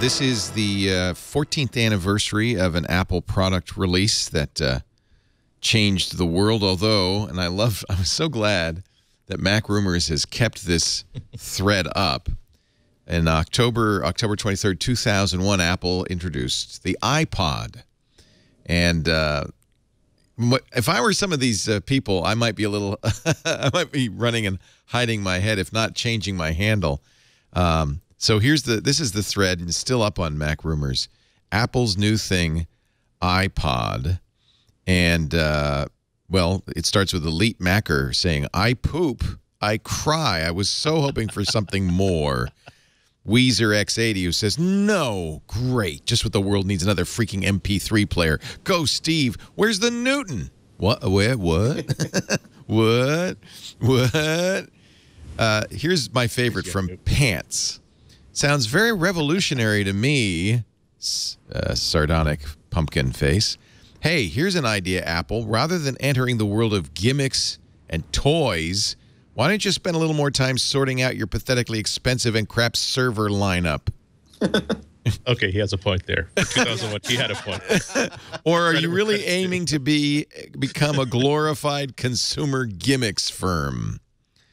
This is the 14th anniversary of an Apple product release that changed the world. Although, and I'm so glad that MacRumors has kept this thread up. In October 23rd, 2001, Apple introduced the iPod. And if I were some of these people, I might be a little, I might be running and hiding my head, if not changing my handle. So this is the thread, and it's still up on MacRumors. Apple's new thing, iPod. And, well, it starts with Elite Macker saying, I poop, I cry. I was so hoping for something more. Weezer X80, who says, no, great. Just what the world needs, another freaking MP3 player. Go, Steve. Where's the Newton? What? What? What? What? Here's my favorite from Pants. Sounds very revolutionary to me. Sardonic pumpkin face. Hey, here's an idea, Apple. Rather than entering the world of gimmicks and toys, why don't you spend a little more time sorting out your pathetically expensive and crap server lineup? Okay, he has a point there. For 2001, he had a point. Or are you really aiming to become a glorified consumer gimmicks firm?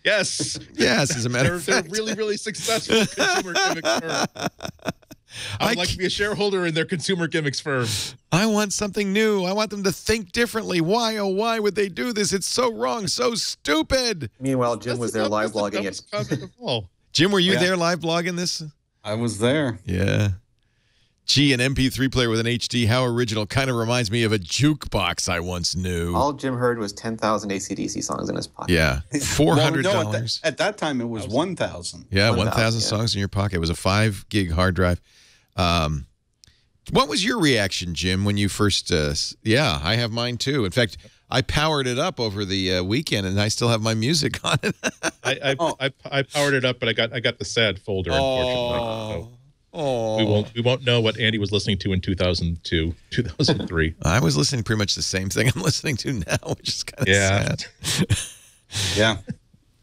Yes. Yes, as a matter of fact. They're really, really successful consumer gimmicks firm. I'd like to be a shareholder in their consumer gimmicks firm. I want something new. I want them to think differently. Why, oh, why would they do this? It's so wrong, so stupid. Meanwhile, Jim was there live blogging it. Jim, were you there live blogging this? I was there. Yeah. Gee, an MP3 player with an HD. How original. Kind of reminds me of a jukebox I once knew. All Jim heard was 10,000 AC/DC songs in his pocket. Yeah. $400. Well, no, at that time, it was 1,000. Yeah, 1,000 songs in your pocket. It was a 5-gig hard drive. What was your reaction, Jim, when you first... yeah, I have mine, too. In fact, I powered it up over the weekend, and I still have my music on it. I powered it up, but I got the sad folder, unfortunately. So we won't know what Andy was listening to in 2002, 2003. I was listening pretty much the same thing I'm listening to now, which is kind of sad. Yeah.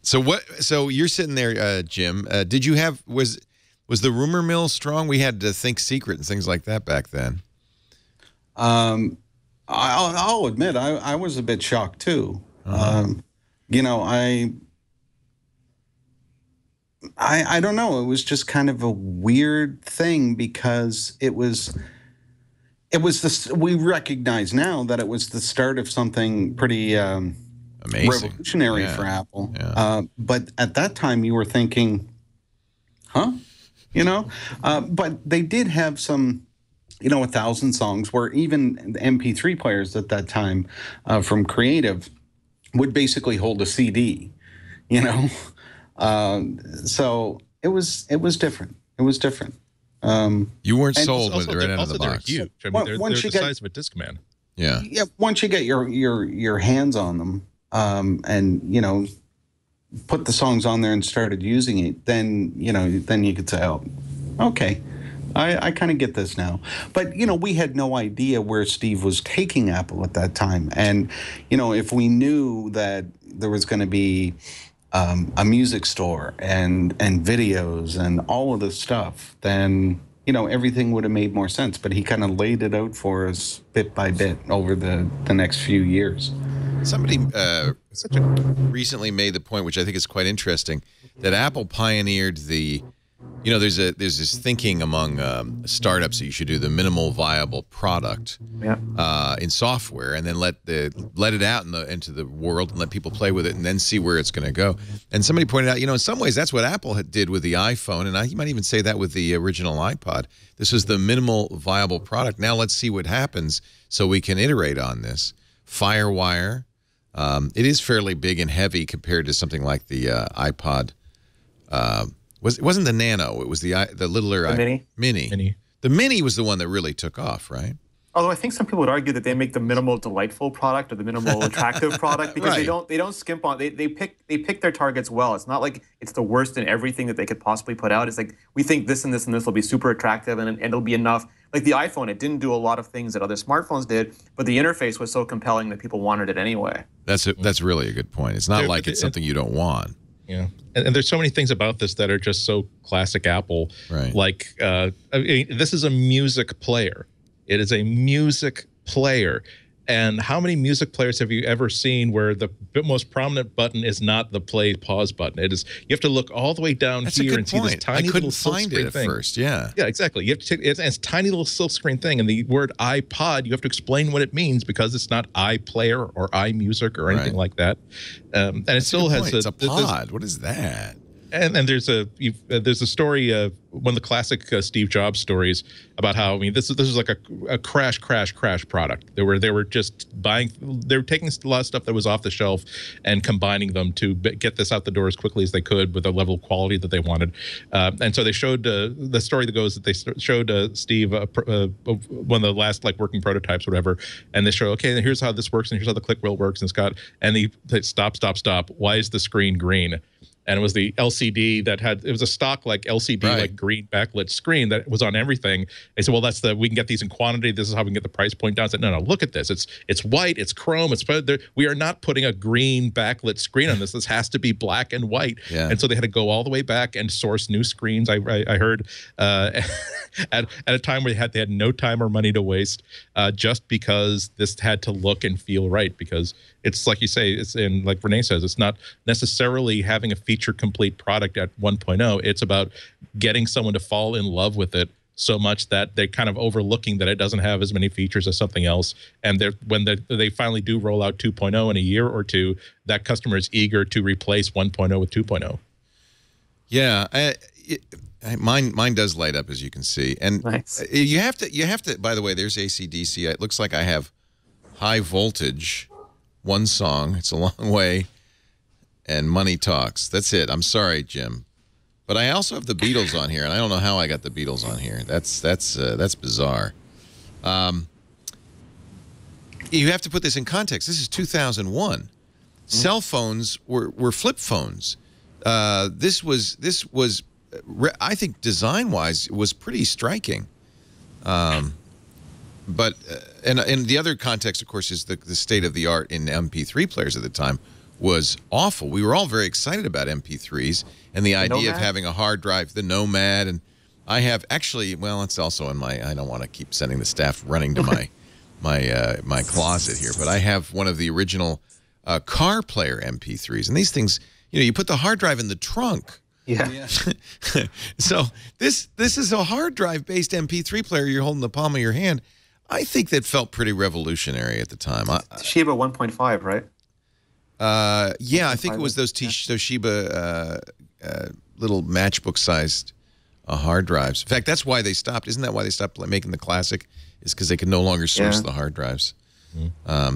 So you're sitting there, Jim. Did you have... Was the rumor mill strong? We had to think secret and things like that back then. I'll admit, I was a bit shocked, too. You know, I don't know. It was just kind of a weird thing because it was this. We recognize now that it was the start of something pretty amazing, revolutionary for Apple. Yeah. But at that time, you were thinking, huh? You know, but they did have some, 1,000 songs where even the MP3 players at that time from Creative would basically hold a CD, so it was different. It was different. You weren't sold with right out of the box. They're huge. I mean, they're the size of a Discman. Yeah. Yeah. Once you get your hands on them, and put the songs on there and started using it, then you could say, oh, okay, I kind of get this now. But we had no idea where Steve was taking Apple at that time, and if we knew that there was going to be a music store and videos and all of this stuff, then everything would have made more sense. But he kind of laid it out for us bit by bit over the next few years. Somebody recently made the point, which I think is quite interesting, that Apple pioneered the, there's this thinking among startups that you should do the minimal viable product in software, and then let it out into the world and let people play with it, and then see where it's going to go. And somebody pointed out, in some ways that's what Apple did with the iPhone, and you might even say that with the original iPod. This was the minimal viable product. Now let's see what happens, so we can iterate on this. FireWire. It is fairly big and heavy compared to something like the iPod. It wasn't the Nano. It was the littler Mini. The Mini was the one that really took off, right? Although I think some people would argue that they make the minimal delightful product or the minimal attractive product because they don't skimp on they pick their targets well. It's not like it's the worst in everything that they could possibly put out. It's like we think this and this and this will be super attractive and it'll be enough. Like the iPhone, it didn't do a lot of things that other smartphones did, but the interface was so compelling that people wanted it anyway. That's really a good point. It's not like it's something you don't want. Yeah, and there's so many things about this that are just so classic Apple. Right. Like, I mean, this is a music player. It is a music player. And how many music players have you ever seen where the most prominent button is not the play pause button? It is, you have to look all the way down here and see this tiny little silk screen thing. I couldn't find it at first. Yeah. Yeah, exactly. You have to take it's a tiny little silk screen thing, and the word iPod, you have to explain what it means because it's not iPlayer or iMusic or anything like that. And it still has it's a pod. What is that? And there's a story, one of the classic Steve Jobs stories about how, I mean, this is like a crash product. They were just buying, they were taking a lot of stuff that was off the shelf and combining them to get this out the door as quickly as they could with a level of quality that they wanted. And so they showed the story that goes that they showed Steve one of the last like working prototypes or whatever, and they show, okay, here's how this works and here's how the click wheel works, and he said, stop. Why is the screen green? And it was the LCD that had, it was a stock like LCD, like green backlit screen that was on everything. They said, well, we can get these in quantity. This is how we can get the price point down. I said, no, look at this. It's white, it's chrome. We are not putting a green backlit screen on this. This has to be black and white. Yeah. And so they had to go all the way back and source new screens. I heard at a time where they had no time or money to waste, just because this had to look and feel right. Because it's like you say, it's in, like Rene says, it's not necessarily having a feature complete product at 1.0. It's about getting someone to fall in love with it so much that they're kind of overlooking that it doesn't have as many features as something else. And when they finally do roll out 2.0 in a year or two, that customer is eager to replace 1.0 with 2.0. Yeah, mine does light up, as you can see. And nice. you have to. By the way, there's AC/DC. It looks like I have high voltage. One song. It's a long way. And Money Talks. That's it. I'm sorry, Jim, but I also have the Beatles on here, and I don't know how I got the Beatles on here. That's bizarre. You have to put this in context. This is 2001. Cell phones were flip phones. This was I think design-wise was pretty striking. But and the other context, of course, is the state of the art in MP3 players at the time was awful. We were all very excited about MP3s and the idea of having a hard drive, the Nomad, and I have actually, well, it's also in my. I don't want to keep sending the staff running to my my closet here, but I have one of the original car player MP3s, and these things, you put the hard drive in the trunk. Yeah. So this is a hard drive based MP3 player you're holding in the palm of your hand. I think that felt pretty revolutionary at the time. Toshiba 1.5, right? Yeah, I think it was those Toshiba little matchbook-sized hard drives. In fact, that's why they stopped. Isn't that why they stopped making the Classic? Is because they could no longer source the hard drives.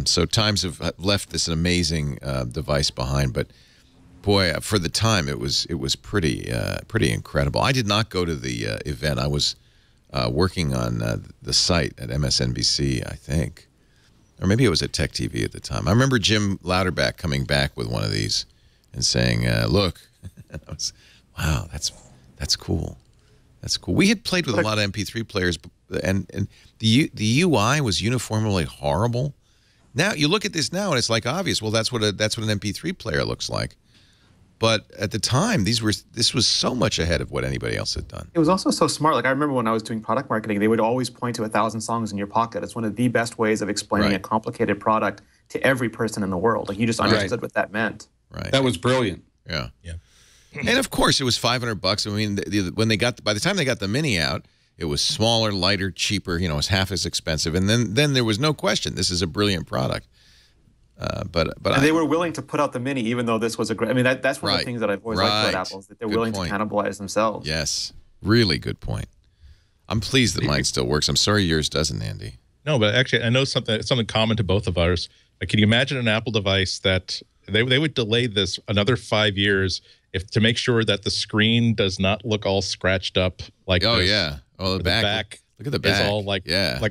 So times have left this amazing device behind. But boy, for the time, it was pretty incredible. I did not go to the event. I was working on the site at MSNBC, I think. Or maybe it was at Tech TV at the time. I remember Jim Louderback coming back with one of these and saying, look. I was, wow, that's cool. That's cool. We had played with a lot of MP3 players, and the UI was uniformly horrible. Now, you look at this now, and it's like obvious. Well, that's what an MP3 player looks like. But at the time, this was so much ahead of what anybody else had done. It was also so smart. Like I remember when I was doing product marketing, they would always point to 1,000 songs in your pocket. It's one of the best ways of explaining a complicated product to every person in the world. Like you just understood what that meant. Right. That was brilliant. Yeah. Yeah. And of course, it was $500. I mean, when by the time they got the Mini out, it was smaller, lighter, cheaper. It was half as expensive. And then there was no question this is a brilliant product. But they were willing to put out the Mini, even though this was a great. I mean, that's one of the things that I've always liked about Apple is that they're willing to cannibalize themselves. Yes, really good point. I'm pleased that mine still works. I'm sorry yours doesn't, Andy. No, but actually, I know something common to both of ours. Like, can you imagine an Apple device that they would delay this another 5 years to make sure that the screen does not look all scratched up like the back. Look at the back. Is all like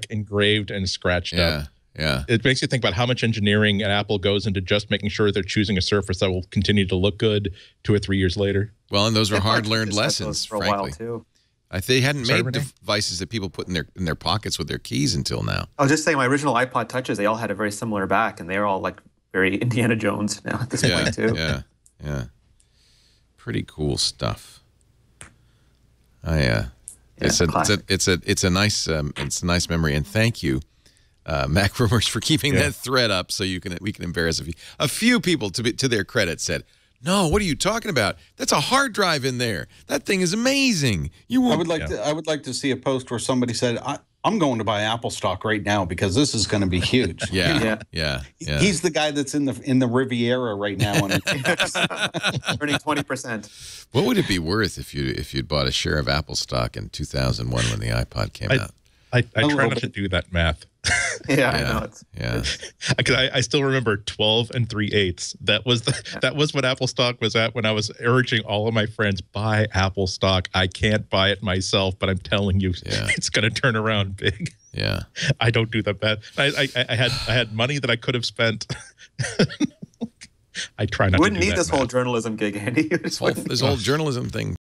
engraved and scratched up. Yeah. It makes you think about how much engineering at Apple goes into just making sure they're choosing a surface that will continue to look good 2 or 3 years later. Well, and those were hard-learned lessons, for a frankly. while too. They hadn't made devices that people put in their pockets with their keys until now. I was just saying, my original iPod Touches, they all had a very similar back, and they're all like very Indiana Jones now at this point too. Yeah. Pretty cool stuff. It's a nice nice memory, and thank you, MacRumors, for keeping that thread up so we can embarrass a few people. To their credit, said, "No, what are you talking about? That's a hard drive in there. That thing is amazing." I would like to see a post where somebody said, I'm going to buy Apple stock right now because this is going to be huge. Yeah. He's the guy that's in the Riviera right now, earning 20%. What would it be worth if you'd bought a share of Apple stock in 2001 when the iPod came out? I try not to do that math. I know. I still remember 12 3/8. That was what Apple stock was at when I was urging all of my friends, buy Apple stock. I can't buy it myself, but I'm telling you, it's going to turn around big. Yeah, I don't do that bad. I had money that I could have spent. I try not. You wouldn't to do need that this whole journalism gig, Andy. This whole journalism thing